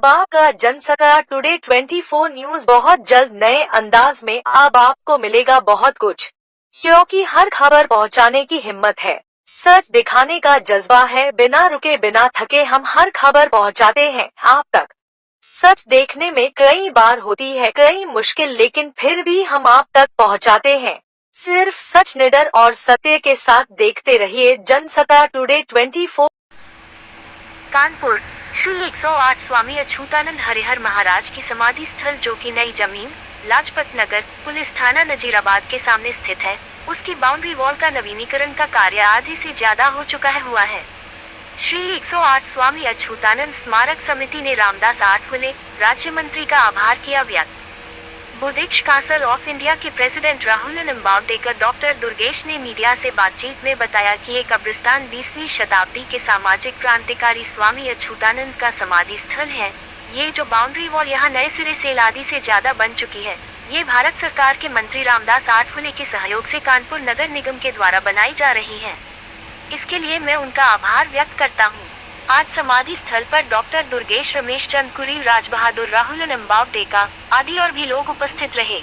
अब आपका Jansatta today 24 news बहुत जल्द नए अंदाज में अब आपको मिलेगा बहुत कुछ, क्योंकि हर खबर पहुंचाने की हिम्मत है, सच दिखाने का जज्बा है। बिना रुके बिना थके हम हर खबर पहुंचाते हैं आप तक। सच देखने में कई बार होती है कई मुश्किल, लेकिन फिर भी हम आप तक पहुंचाते हैं। सिर्फ सच, निडर और सत्य के साथ देखते रहिए जनसत्ता टुडे 24। कानपुर श्री 108 स्वामी अछूतानंद हरिहर महाराज की समाधि स्थल, जो कि नई जमीन लाजपत नगर पुलिस थाना नजीराबाद के सामने स्थित है, उसकी बाउंड्री वॉल का नवीनीकरण का कार्य आधे से ज्यादा हो चुका हुआ है। श्री 108 स्वामी अछूतानंद स्मारक समिति ने रामदास आठवले राज्य मंत्री का आभार किया व्यक्त। बुद्धिस्ट काउंसिल ऑफ इंडिया के प्रेसिडेंट राहुल निम्बावडेकर डॉक्टर दुर्गेश ने मीडिया से बातचीत में बताया कि ये कब्रिस्तान 20वीं शताब्दी के सामाजिक क्रांतिकारी स्वामी अछूतानंद का समाधि स्थल है। ये जो बाउंड्री वॉल यहाँ नए सिरे से आधी से ज्यादा बन चुकी है, ये भारत सरकार के मंत्री रामदास आठवले के सहयोग से कानपुर नगर निगम के द्वारा बनाई जा रही है। इसके लिए मैं उनका आभार व्यक्त करता हूँ। आज समाधि स्थल पर डॉक्टर दुर्गेश, रमेश चंद कुरी, राज बहादुर, राहुल निम्बावडेकर आदि और भी लोग उपस्थित रहे।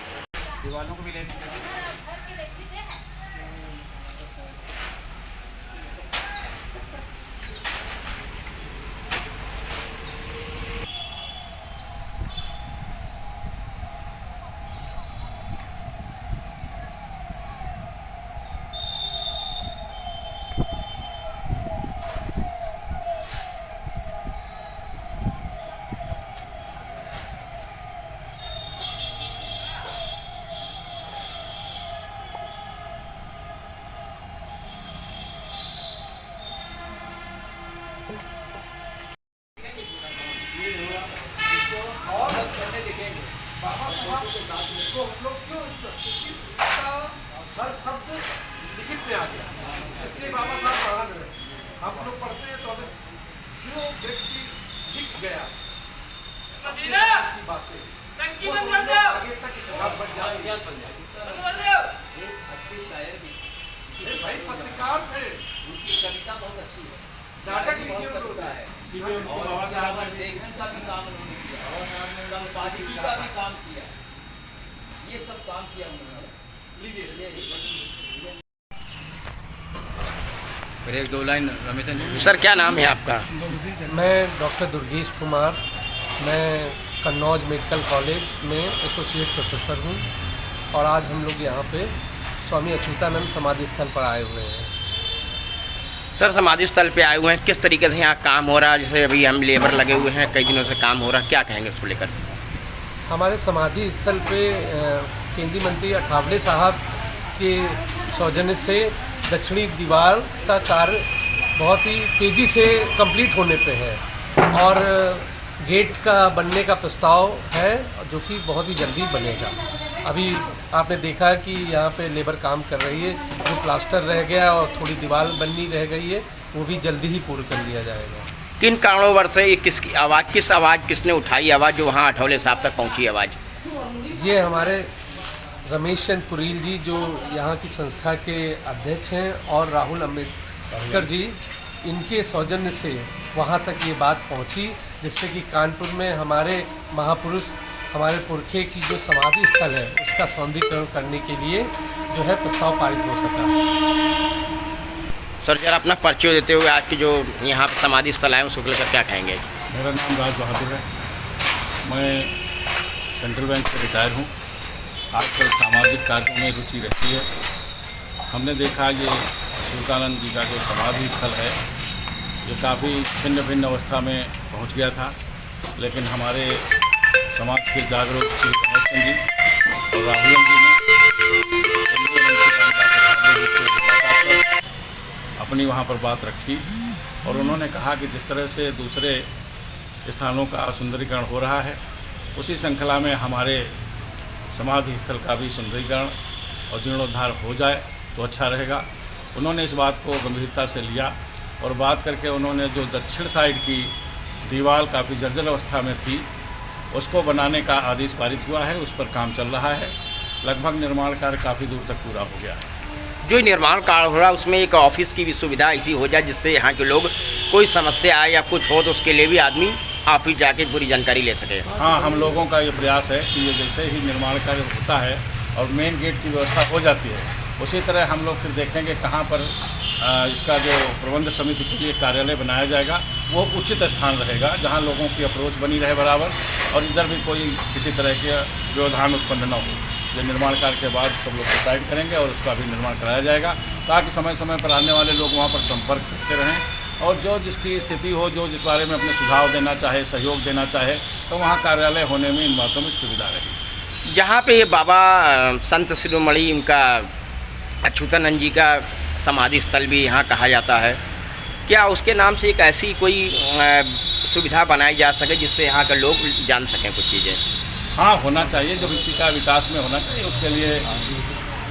हर शब्द लिखित में आ गया, इसलिए बाबा साहब महान है। हम लोग पढ़ते हैं तो हमें जो व्यक्ति लिख गया की बातें आगे तक इतिहास बन जाती है। अच्छे शायर भी भाई पत्रकार थे, उनकी कविता बहुत अच्छी है, नाटक लिखे होता है। बाबा साहब ने लेखन का भी काम उन्होंने किया, संपादकीय का भी काम किया, ये सब काम किया उन्होंने। एक दो लाइन रमेश सर, क्या नाम है आपका? मैं डॉक्टर दुर्गेश कुमार, मैं कन्नौज मेडिकल कॉलेज में एसोसिएट प्रोफेसर हूँ और आज हम लोग यहाँ पे स्वामी अछूतानंद समाधि स्थल पर आए हुए हैं। सर, समाधि स्थल पे आए हुए हैं, किस तरीके से यहाँ काम हो रहा है? जैसे अभी हम लेबर लगे हुए हैं, कई दिनों से काम हो रहा है, क्या कहेंगे उसको लेकर? हमारे समाधि स्थल पे केंद्रीय मंत्री अठावले साहब के सौजन्य से दक्षिणी दीवार का कार्य बहुत ही तेज़ी से कंप्लीट होने पे है और गेट का बनने का प्रस्ताव है, जो कि बहुत ही जल्दी बनेगा। अभी आपने देखा कि यहाँ पे लेबर काम कर रही है, जो प्लास्टर रह गया और थोड़ी दीवार बननी रह गई है, वो भी जल्दी ही पूर्ण कर लिया जाएगा। किन कारणों से ये किस आवाज़ किसने उठाई आवाज़ जो वहाँ अठौले साहब तक पहुँची आवाज़? ये हमारे रमेश चंद कुरील जी, जो यहाँ की संस्था के अध्यक्ष हैं, और राहुल अम्बेडकर जी, इनके सौजन्य से वहाँ तक ये बात पहुँची, जिससे कि कानपुर में हमारे महापुरुष, हमारे पुरखे की जो समाधि स्थल है, उसका सौंदर्यीकरण करने के लिए जो है प्रस्ताव पारित हो सका। सर, जरा अपना परिचय देते हुए आज की जो यहाँ पर समाधि स्थल है उसको लेकर क्या कहेंगे? मेरा नाम राज बहादुर है, मैं सेंट्रल बैंक से रिटायर हूँ। आजकल सामाजिक कार्यों में रुचि रहती है। हमने देखा ये अछूतानंद जी का जो समाधि स्थल है, ये काफ़ी भिन्न भिन्न अवस्था में पहुँच गया था, लेकिन हमारे समाज के जागरूक श्री रमेश चंद जी और राहुल जी ने अपनी वहाँ पर बात रखी और उन्होंने कहा कि जिस तरह से दूसरे स्थानों का सुंदरीकरण हो रहा है, उसी श्रृंखला में हमारे समाधि स्थल का भी सुंदरीकरण और जीर्णोद्धार हो जाए तो अच्छा रहेगा। उन्होंने इस बात को गंभीरता से लिया और बात करके उन्होंने जो दक्षिण साइड की दीवार काफ़ी जर्जर अवस्था में थी, उसको बनाने का आदेश पारित हुआ है, उस पर काम चल रहा है। लगभग निर्माण कार्य काफ़ी दूर तक पूरा हो गया है। जो निर्माण कार्य हो रहा है उसमें एक ऑफिस की भी सुविधा ऐसी हो जाए जिससे यहाँ के लोग कोई समस्या आए या कुछ हो तो उसके लिए भी आदमी आप ही जाके पूरी जानकारी ले सके। हाँ, हम लोगों का ये प्रयास है कि ये जैसे ही निर्माण कार्य होता है और मेन गेट की व्यवस्था हो जाती है, उसी तरह हम लोग फिर देखेंगे कहाँ पर इसका जो प्रबंध समिति के लिए कार्यालय बनाया जाएगा वो उचित स्थान रहेगा, जहाँ लोगों की अप्रोच बनी रहे बराबर और इधर भी कोई किसी तरह के व्यवधान उत्पन्न न हो। ये निर्माण कार्य के बाद सब लोग डिसाइड करेंगे और उसका भी निर्माण कराया जाएगा, ताकि समय समय पर आने वाले लोग वहाँ पर संपर्क करते रहें और जो जिसकी स्थिति हो, जो जिस बारे में अपने सुझाव देना चाहे, सहयोग देना चाहे, तो वहाँ कार्यालय होने में इन बातों में सुविधा रहेगी। जहाँ पे ये बाबा संत शिरोमणि उनका अच्युतानंद जी का समाधि स्थल भी यहाँ कहा जाता है, क्या उसके नाम से एक ऐसी कोई सुविधा बनाई जा सके जिससे यहाँ के लोग जान सकें कुछ चीज़ें? हाँ, होना चाहिए, जब इसी का विकास में होना चाहिए, उसके लिए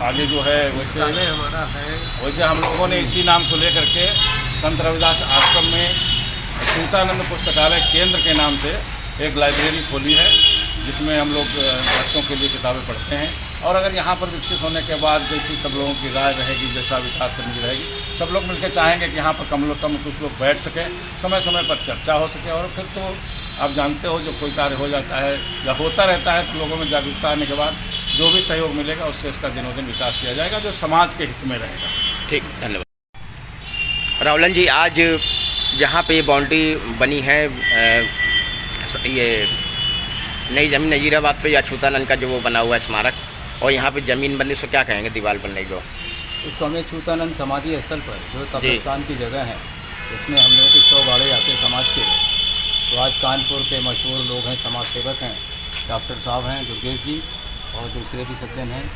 आगे जो है वैसे हमारा है। वैसे हम लोगों ने इसी नाम को लेकर के संत रविदास आश्रम में अच्युतानंद पुस्तकालय केंद्र के नाम से एक लाइब्रेरी खोली है, जिसमें हम लोग बच्चों के लिए किताबें पढ़ते हैं। और अगर यहाँ पर विकसित होने के बाद जैसी सब लोगों की राय रहेगी, जैसा विकास करने की रहेगी, सब लोग मिलकर चाहेंगे कि यहाँ पर कम कुछ लोग बैठ सकें, समय समय पर चर्चा हो सके। और फिर तो आप जानते हो, जो कोई कार्य हो जाता है या होता रहता है तो लोगों में जागरूकता आने के बाद जो भी सहयोग मिलेगा उससे इसका दिनों-दिन विकास किया जाएगा, जो समाज के हित में रहेगा। ठीक, धन्यवाद। रावलन जी, आज जहाँ पे बाउंड्री बनी है ये नई ज़मीन नजीराबाद पे अच्युतानंद का जो वो बना हुआ है स्मारक, और यहाँ पे ज़मीन बनने से क्या कहेंगे दीवार बनने को? इस स्वामी अच्युतानंद समाधि स्थल पर जो कब्रिस्तान की जगह है, इसमें हम लोगों के 100 गाड़े आते हैं समाज के। तो आज कानपुर के मशहूर लोग हैं, समाज सेवक हैं, डॉक्टर साहब हैं दुर्गेश जी और दूसरे भी सज्जन हैं,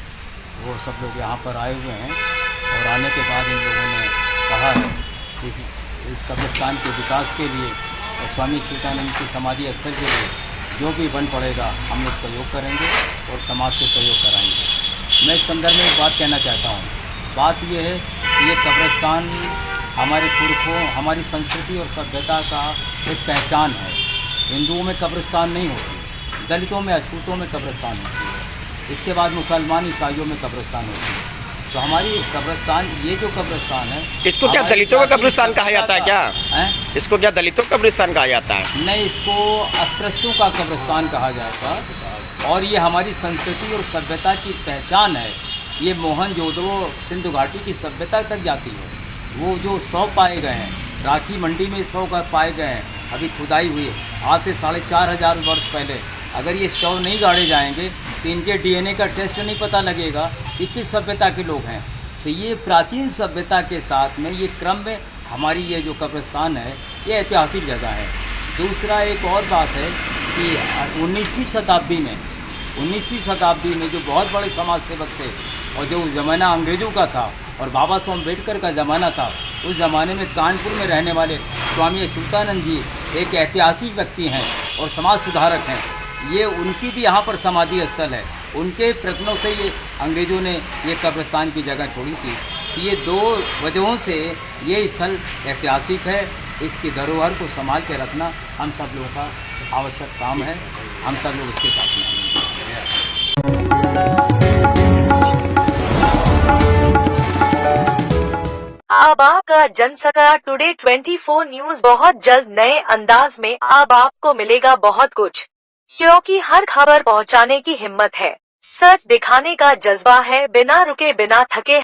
वो सब लोग यहाँ पर आए हुए हैं। और आने के बाद इन लोगों ने कहा है कि इस कब्रिस्तान के विकास के लिए और स्वामी अच्युतानंद की समाधि स्थल के लिए जो भी बन पड़ेगा हम लोग सहयोग करेंगे और समाज से सहयोग कराएंगे। मैं इस संदर्भ में एक बात कहना चाहता हूँ। बात यह है कि ये कब्रिस्तान हमारे पुरखों, हमारी संस्कृति और सभ्यता का एक पहचान है। हिंदुओं में कब्रिस्तान नहीं होती, दलितों में, अछूतों में कब्रिस्तान होती है, इसके बाद मुसलमान ईसाइयों में कब्रिस्तान होती है। तो हमारी कब्रिस्तान, ये जो कब्रिस्तान है, इसको क्या दलितों का कब्रिस्तान कहा जाता है क्या? है? इसको क्या दलितों का कब्रिस्तान कहा जाता है? नहीं, इसको अस्पृश्यों का कब्रिस्तान कहा जाएगा। और ये हमारी संस्कृति और सभ्यता की पहचान है। ये मोहनजोदड़ो सिंधु घाटी की सभ्यता तक जाती है। वो जो 100 पाए गए हैं, राखी मंडी में 100 का पाए गए हैं, अभी खुदाई हुई है आज से 4500 वर्ष पहले। अगर ये 100 नहीं गाड़े जाएंगे तो इनके DNA का टेस्ट नहीं पता लगेगा कि किस सभ्यता के लोग हैं। तो ये प्राचीन सभ्यता के साथ में ये क्रम में हमारी ये जो कब्रिस्तान है, ये ऐतिहासिक जगह है। दूसरा एक और बात है कि 19वीं शताब्दी में जो बहुत बड़े समाज सेवक थे और जो उस ज़माना अंग्रेज़ों का था और बाबा साहब अम्बेडकर का ज़माना था, उस ज़माने में कानपुर में रहने वाले स्वामी अच्युतानंद जी एक ऐतिहासिक व्यक्ति हैं और समाज सुधारक हैं। ये उनकी भी यहाँ पर समाधि स्थल है। उनके प्रयत्नों से ये अंग्रेज़ों ने ये कब्रिस्तान की जगह छोड़ी थी। ये 2 वजहों से ये स्थल ऐतिहासिक है। इसकी धरोहर को संभाल के रखना हम सब लोगों का आवश्यक काम है। हम सब लोग इसके साथ में अब आपका जनसका टुडे 24 न्यूज़ बहुत जल्द नए अंदाज में अब आपको मिलेगा बहुत कुछ, क्योंकि हर खबर पहुंचाने की हिम्मत है, सच दिखाने का जज्बा है, बिना रुके बिना थके।